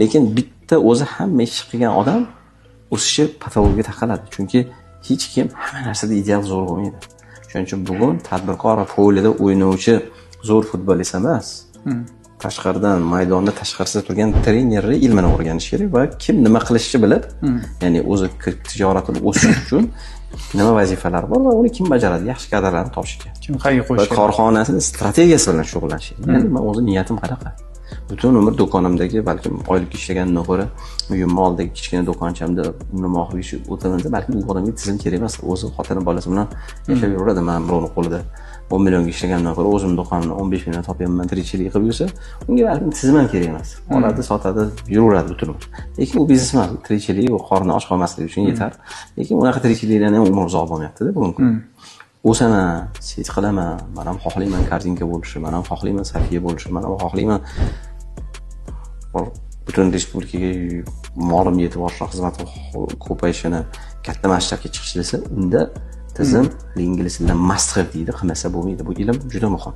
Lekin bitta o'zi hamma ish qilgan odam o'sishi patologiyaga taqaladi. Chunki hech kim hamma narsada ideal zo'r bo'lmaydi. Shuning uchun bugun tadbirkor polida o'ynovchi zo'r futbolist emas. Tashqaridan maydonda tashqarisida turgan trenerni ilmini o'rganish kerak va kim nima qilishni bilib, ya'ni o'zi tijoratini o'sish uchun nima vazifalar bor va uni kim bajaradi, yaxshi kadrlarni topish kerak. Kim qayerga qo'yish kerak? Korxonasini strategiyasi bilan shug'ullanish kerak. Ya'ni men o'zi niyatim qanaqa? Butun umr do'konimdagi balkim oylik ishlagandan ko'ra uyimni oldidagi kichkina do'konchamda nima qilib o'taman desa, balki u odamga tizim kerak emas. O'zi xotini bolasi bilan yashab yuraveradi. Men birovning qo'lida 10 millionga ishlagandan ko'ra o'zim do'konimni 15 million topyapman, tirikchilik qilib yursa, unga balki tizim ham kerak emas. Oladi, sotadi, yuraveradi butun umr. Lekin u biznes emas, tirikchilik, u qorni och qolmasligi uchun yetar. Lekin unaqa tirikchilikdan ham umr uzoq bo'lmayapti-da bugun. O'saman, set qilaman, men ham xohlayman kartinka bo'lishni, men ham xohlayman safiya bo'lishni, men ham xohlayman butun respublikaga molim yetib boshqa xizmat ko'payishini, katta masshtabga chiqish desa, unda tizim ingliz tilida must have deydi, qilmasa bo'lmaydi. Bu ilm juda muhim.